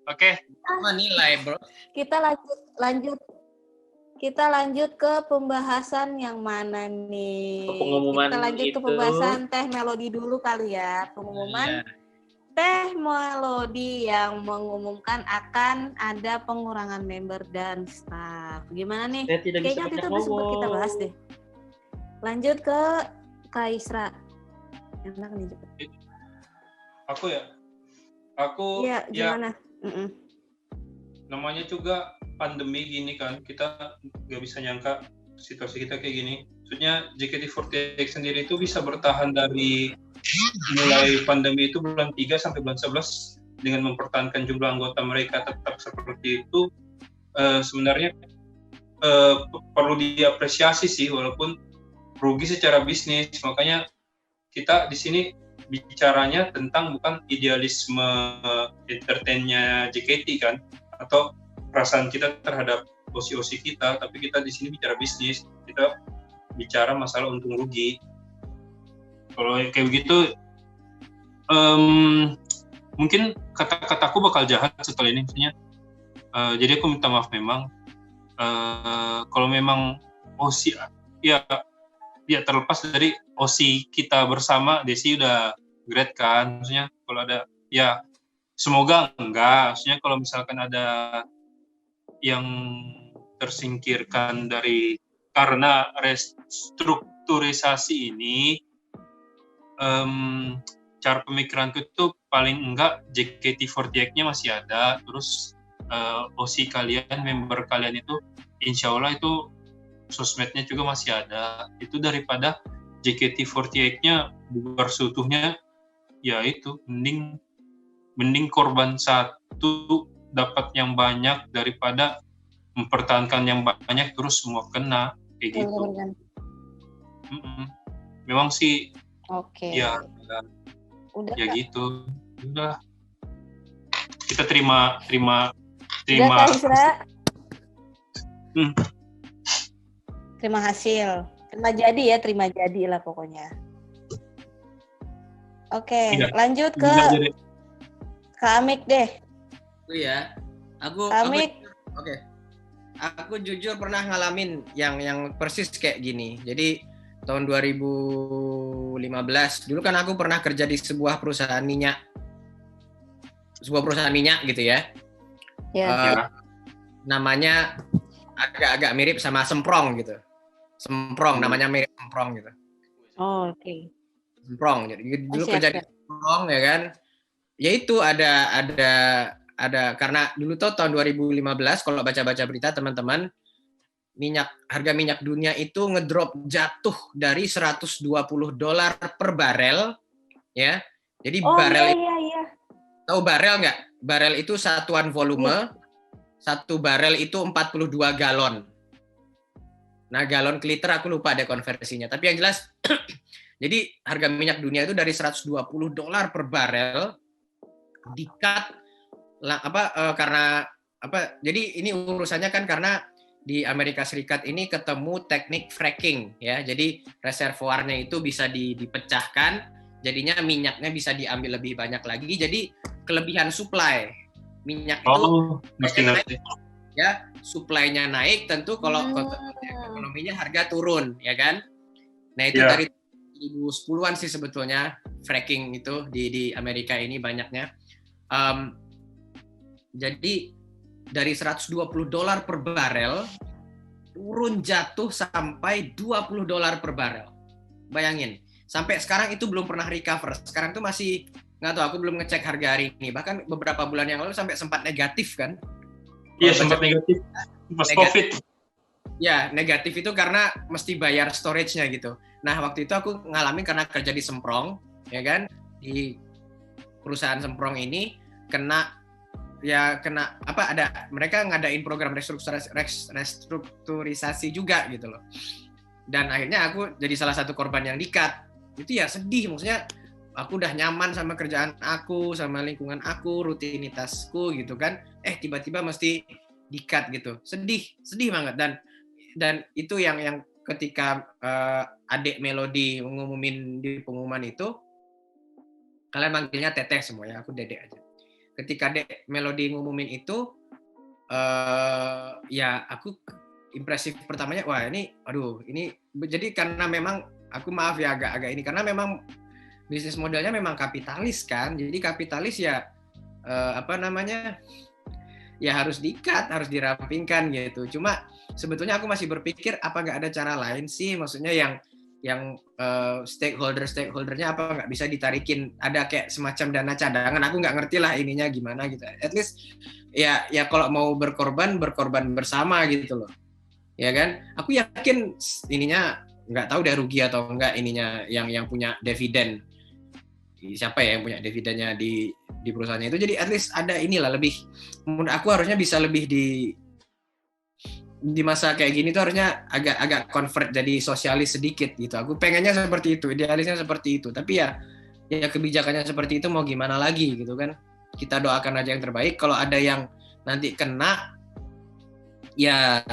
Oke. Nilai, bro. Kita lanjut ke pembahasan yang mana nih? Pengumuman Kita lanjut ke itu. pembahasan Teh Melody dulu kali ya. Pengumuman Teh Melody yang mengumumkan akan ada pengurangan member dan staff. Gimana nih? Kayaknya waktu itu sempat kita bahas deh. Lanjut ke Kak Isra. Enak nih cepet. Aku ya? Aku Iya, gimana? Namanya juga pandemi gini kan, kita nggak bisa nyangka situasi kita kayak gini. Maksudnya JKT48 sendiri itu bisa bertahan dari mulai pandemi itu bulan 3 sampai bulan 11 dengan mempertahankan jumlah anggota mereka tetap seperti itu. Sebenarnya perlu diapresiasi sih, walaupun rugi secara bisnis. Makanya kita di sini bicaranya tentang bukan idealisme entertainnya JKT kan, atau perasaan kita terhadap osi-osi kita, tapi kita di sini bicara bisnis, kita bicara masalah untung rugi. Kalau kayak begitu, mungkin kata-kataku bakal jahat setelah ini, maksudnya. Jadi aku minta maaf memang. Kalau memang osi, ya terlepas dari osi kita bersama, Desi udah great kan, maksudnya kalau ada, ya semoga enggak, maksudnya kalau misalkan ada yang tersingkirkan dari karena restrukturisasi ini, cara pemikiranku itu paling enggak JKT48-nya masih ada, terus OC kalian, member kalian itu insya Allah itu sosmednya juga masih ada, itu daripada JKT48-nya bubar seutuhnya, ya itu mending korban satu dapat yang banyak daripada mempertahankan yang banyak terus semua kena kayak gitu. Memang sih. Oke. Ya, udah ya gitu. Udah. Kita terima. Udah Kak Isra. Terima hasil. Terima jadi lah pokoknya. Oke, lanjut ke Kak Amik deh. Ya, aku jujur pernah ngalamin yang persis kayak gini. Jadi tahun 2015 dulu kan aku pernah kerja di sebuah perusahaan minyak gitu ya. Namanya agak mirip sama Semprong gitu. Namanya mirip Semprong gitu. Oh, oke. Semprong. Jadi dulu kerja di Semprong ya kan. Ya itu ada karena dulu tuh tahun 2015 kalau baca-baca berita teman-teman, harga minyak dunia itu ngedrop jatuh dari $120 per barel ya. Jadi tahu barel nggak? Barel itu satuan volume. Satu barel itu 42 galon. Nah, galon ke liter aku lupa deh konversinya. Tapi yang jelas jadi harga minyak dunia itu dari $120 per barel di-cut karena jadi ini urusannya kan karena di Amerika Serikat ini ketemu teknik fracking ya. Jadi reservoirnya itu bisa dipecahkan, jadinya minyaknya bisa diambil lebih banyak lagi. Jadi kelebihan supply minyak itu ya, supply-nya naik, tentu kalau ekonominya harga turun ya kan. Nah, itu dari 2010-an sih sebetulnya fracking itu di Amerika ini banyaknya. Jadi dari $120 per barel turun jatuh sampai $20 per barel. Bayangin, sampai sekarang itu belum pernah recover. Sekarang tuh masih nggak tahu, aku belum ngecek harga hari ini. Bahkan beberapa bulan yang lalu sampai sempat negatif kan? Iya, sempat negatif. Pas COVID. Ya, negatif itu karena mesti bayar storage-nya gitu. Nah, waktu itu aku ngalamin karena kerja di Semprong, ya kan? Di perusahaan Semprong ini mereka ngadain program restrukturisasi juga gitu loh. Dan akhirnya aku jadi salah satu korban yang di-cut. Itu ya sedih, maksudnya aku udah nyaman sama kerjaan aku, sama lingkungan aku, rutinitasku gitu kan. Tiba-tiba mesti di-cut gitu. Sedih banget. Dan itu yang ketika adik Melody ngumumin di pengumuman itu, kalian manggilnya Teteh semua ya, aku Dedek aja. ketika Melody ngumumin itu, ya aku impresif pertamanya, wah ini, aduh ini, jadi karena memang aku maaf ya agak ini, karena memang bisnis modelnya memang kapitalis kan, jadi kapitalis ya ya harus di-cut, harus dirampingkan gitu. Cuma sebetulnya aku masih berpikir apa nggak ada cara lain sih, maksudnya yang stakeholdernya apa nggak bisa ditarikin, ada kayak semacam dana cadangan, aku nggak ngerti lah ininya gimana gitu. At least ya kalau mau berkorban bersama gitu loh, ya kan? Aku yakin ininya nggak tahu deh rugi atau enggak ininya yang punya dividen, siapa ya yang punya dividennya di perusahaannya itu. Jadi at least ada inilah, lebih, menurut aku harusnya bisa lebih di masa kayak gini tuh harusnya agak convert jadi sosialis sedikit gitu. Aku pengennya seperti itu, idealisnya seperti itu. Tapi ya kebijakannya seperti itu, mau gimana lagi gitu kan. Kita doakan aja yang terbaik. Kalau ada yang nanti kena, ya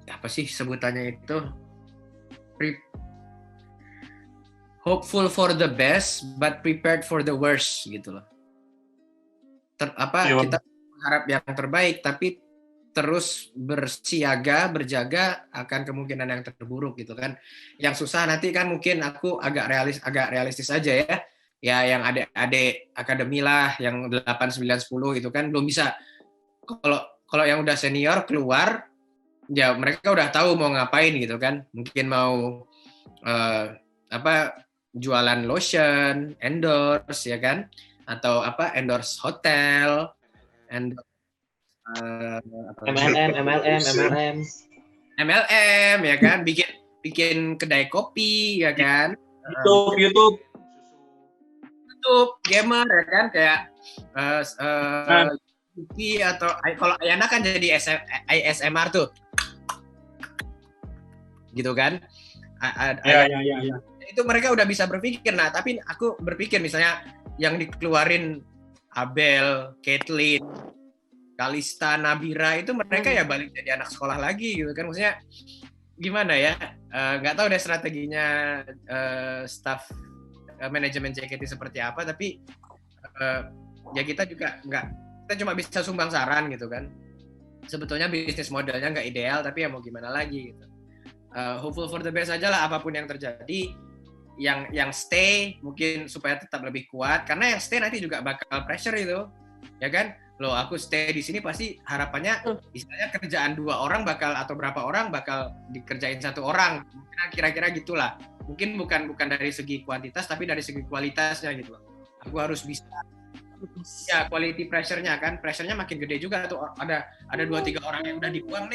apa sih sebutannya itu, hopeful for the best but prepared for the worst gitu loh. Kita harap yang terbaik tapi terus bersiaga, berjaga akan kemungkinan yang terburuk gitu kan. Yang susah nanti kan, mungkin aku agak realistis aja ya. Ya yang adik-adik akademi lah, yang 8, 9, 10 itu kan belum bisa. Kalau yang udah senior keluar, ya mereka udah tahu mau ngapain gitu kan. Mungkin mau jualan lotion, endorse ya kan, atau endorse hotel, MLM ya kan, bikin kedai kopi ya kan, YouTube gamer ya kan, kayak atau kalau Ayana kan jadi ASMR tuh gitu kan. Ya. Itu mereka udah bisa berpikir. Nah, tapi aku berpikir misalnya yang dikeluarin Abel, Caitlyn, Kalista, Nabira, itu mereka ya balik jadi anak sekolah lagi gitu kan. Maksudnya gimana ya, nggak tahu deh strateginya staff manajemen JKT seperti apa, tapi ya kita juga kita cuma bisa sumbang saran gitu kan. Sebetulnya bisnis modelnya nggak ideal, tapi ya mau gimana lagi gitu. Hopeful for the best aja lah, apapun yang terjadi. Yang stay mungkin supaya tetap lebih kuat, karena yang stay nanti juga bakal pressure itu, ya kan? Loh, aku stay di sini pasti harapannya istilahnya kerjaan 2 orang atau berapa orang bakal dikerjain 1 orang, kira-kira gitulah. Mungkin bukan dari segi kuantitas tapi dari segi kualitasnya gitu loh. Aku harus bisa, ya quality pressure-nya kan, pressure-nya makin gede juga tuh. Ada 2-3 orang yang udah dibuang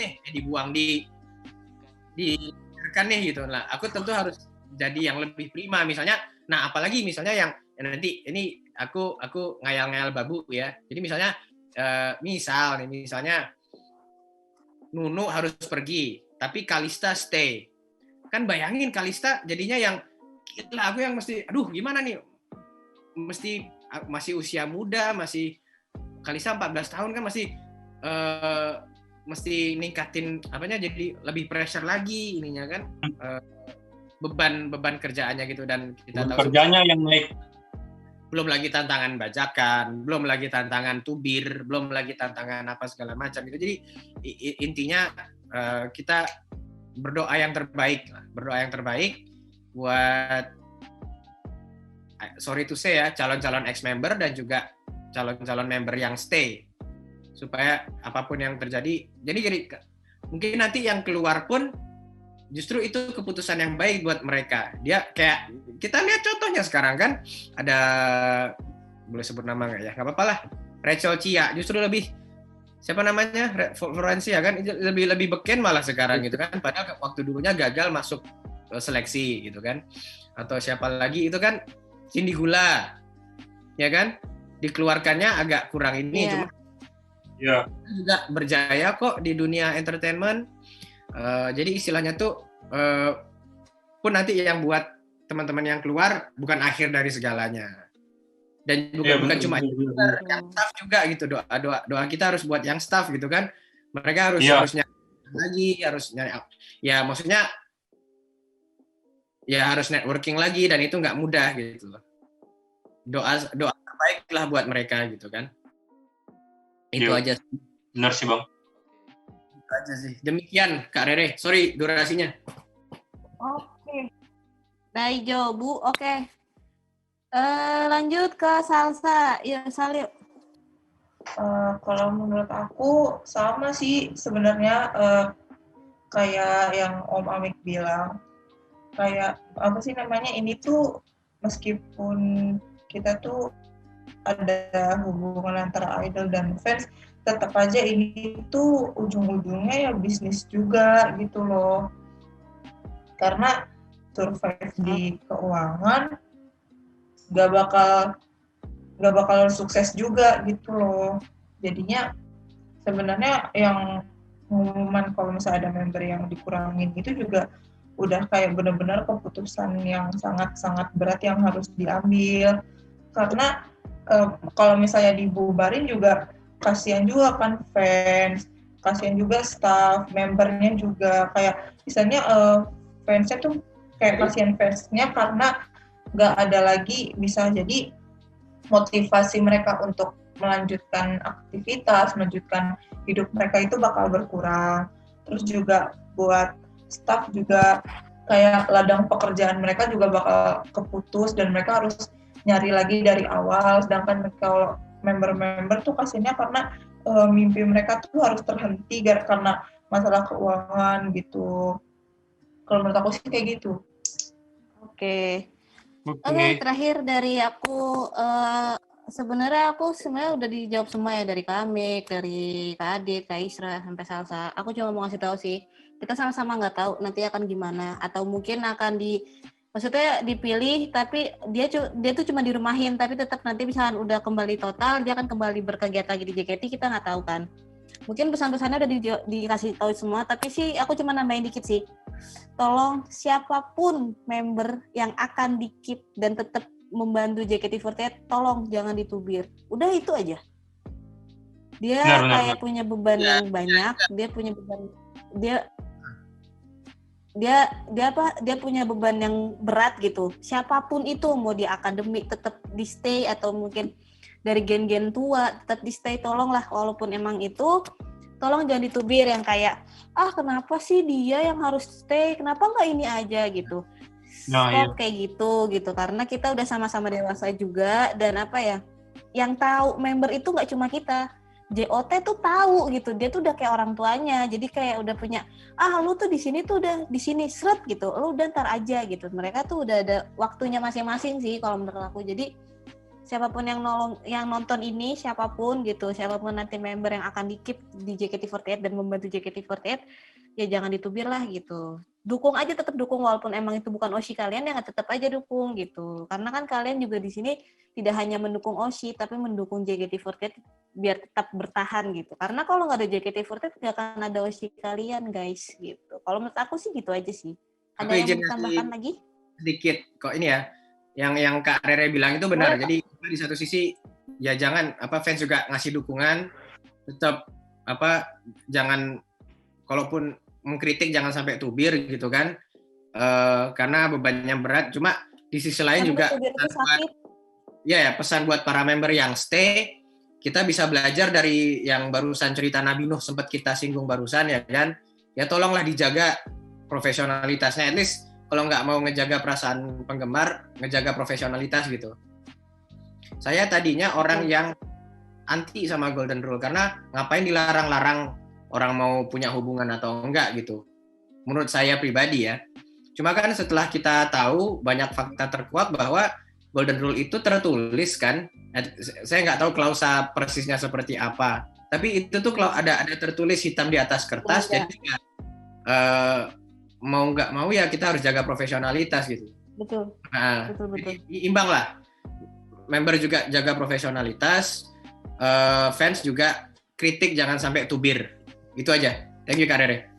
kan nih gitu. Nah, aku tentu harus jadi yang lebih prima misalnya. Nah, apalagi misalnya yang nanti ini aku ngayal-ngayal babu ya. Jadi misalnya misalnya Nunu harus pergi tapi Kalista stay. Kan bayangin Kalista jadinya yang aku yang mesti gimana nih? Masih usia muda, masih Kalista 14 tahun kan, mesti ningkatin jadi lebih pressure lagi ininya kan, beban kerjaannya gitu. Dan kita tahu kerjanya yang naik, belum lagi tantangan bajakan, belum lagi tantangan tubir, belum lagi tantangan apa segala macam itu. Jadi intinya kita berdoa yang terbaik buat sorry to say ya, calon-calon ex-member dan juga calon-calon member yang stay, supaya apapun yang terjadi, jadi mungkin nanti yang keluar pun justru itu keputusan yang baik buat mereka. Dia kayak kita lihat contohnya sekarang kan, ada, boleh sebut nama nggak ya? Nggak apa-apa lah. Rachel Chia justru lebih, siapa namanya, Florencia kan, lebih beken malah sekarang gitu kan. Padahal waktu dulunya gagal masuk seleksi gitu kan. Atau siapa lagi itu kan, Cindy Gula, ya kan? Dikeluarkannya agak kurang ini, cuma juga berjaya kok di dunia entertainment. Jadi istilahnya tuh pun nanti yang buat teman-teman yang keluar bukan akhir dari segalanya, dan bukan cuma yang staff juga gitu. Doa kita harus buat yang staff gitu kan, mereka harus nyari ya, maksudnya ya harus networking lagi, dan itu nggak mudah gitu loh. doa terbaik lah buat mereka gitu kan. Itu aja. Benar sih Bang. Itu aja sih. Demikian Kak Rere. Sorry durasinya. Oke. Daijo Bu. Oke. Lanjut ke Salsa. Ya Sal yuk. Kalau menurut aku sama sih sebenarnya, kayak yang Om Amik bilang, kayak apa sih namanya, ini tuh meskipun kita tuh ada hubungan antara idol dan fans, tetap aja ini tuh ujung-ujungnya ya bisnis juga gitu loh, karena survive di keuangan gak bakal sukses juga gitu loh. Jadinya sebenarnya yang pengumuman kalau misalnya ada member yang dikurangin itu juga udah kayak benar-benar keputusan yang sangat-sangat berat yang harus diambil, karena kalau misalnya dibubarin juga kasihan juga kan fans, kasihan juga staff, membernya juga, kayak misalnya fansnya tuh kayak kasihan fansnya karena nggak ada lagi, bisa jadi motivasi mereka untuk melanjutkan aktivitas, melanjutkan hidup mereka itu bakal berkurang. Terus juga buat staff juga kayak ladang pekerjaan mereka juga bakal keputus dan mereka harus nyari lagi dari awal. Sedangkan kalau member-member tuh kasihannya karena mimpi mereka tuh harus terhenti karena masalah keuangan gitu. Kalau menurut aku sih kayak gitu. Oke, terakhir dari aku, sebenarnya udah dijawab semua ya, dari Kak Amik, dari Kak Adit, Kak Isra, sampai Salsa. Aku cuma mau ngasih tahu sih, kita sama-sama nggak tahu nanti akan gimana, atau mungkin akan maksudnya dipilih, tapi dia tuh cuma dirumahin, tapi tetap nanti misalkan udah kembali total, dia akan kembali berkegiatan lagi di JKT, kita nggak tahu kan. Mungkin pesan-pesannya udah dikasih tahu semua, tapi sih aku cuma nambahin dikit sih. Tolong siapapun member yang akan di-keep dan tetap membantu JKT48, tolong jangan ditubir. Udah itu aja. Dia kayak punya beban yang banyak, dia punya beban, dia punya beban yang berat gitu. Siapapun itu, mau di akademik tetap di stay, atau mungkin dari gen-gen tua tetap di stay, tolonglah, walaupun emang itu, tolong jangan ditubir yang kayak, kenapa sih dia yang harus stay, kenapa nggak ini aja gitu. Stop kayak gitu, karena kita udah sama-sama dewasa juga, dan apa ya, yang tahu member itu nggak cuma kita, JOT tuh tahu gitu, dia tuh udah kayak orang tuanya, jadi kayak udah punya, lu tuh di sini tuh udah di sini seret gitu, lu udah ntar aja gitu. Mereka tuh udah ada waktunya masing-masing sih kalau menurut aku. Jadi siapapun yang nonton ini, siapapun nanti member yang akan di-keep di JKT48 dan membantu JKT48, ya jangan ditubir lah gitu. Dukung aja, tetap dukung, walaupun emang itu bukan OSI kalian, ya tetap aja dukung gitu. Karena kan kalian juga di sini tidak hanya mendukung OSI, tapi mendukung JKT48 biar tetap bertahan gitu. Karena kalau nggak ada JKT48 nggak akan ada OSI kalian guys gitu. Kalau menurut aku sih gitu aja sih. Ada yang mau tambahkan lagi? Sedikit kok ini ya. Yang Kak Rere bilang itu benar. Jadi di satu sisi ya jangan fans juga ngasih dukungan, tetap jangan, kalaupun mengkritik jangan sampai tubir gitu kan, karena bebannya berat. Cuma di sisi lain juga pesan buat para member yang stay, kita bisa belajar dari yang barusan cerita Nabi Nuh sempat kita singgung barusan ya kan, ya tolonglah dijaga profesionalitasnya, at least kalau nggak mau ngejaga perasaan penggemar, ngejaga profesionalitas gitu. Saya tadinya orang yang anti sama Golden Rule, karena ngapain dilarang-larang orang mau punya hubungan atau enggak gitu. Menurut saya pribadi ya. Cuma kan setelah kita tahu banyak fakta terkuat bahwa Golden Rule itu tertulis kan. Saya nggak tahu klausa persisnya seperti apa. Tapi itu tuh kalau ada tertulis hitam di atas kertas, jadi mau nggak mau ya kita harus jaga profesionalitas gitu. Betul. Nah, betul. Imbang lah. Member juga jaga profesionalitas, fans juga kritik jangan sampai tubir. Itu aja. Thank you Kak Rere.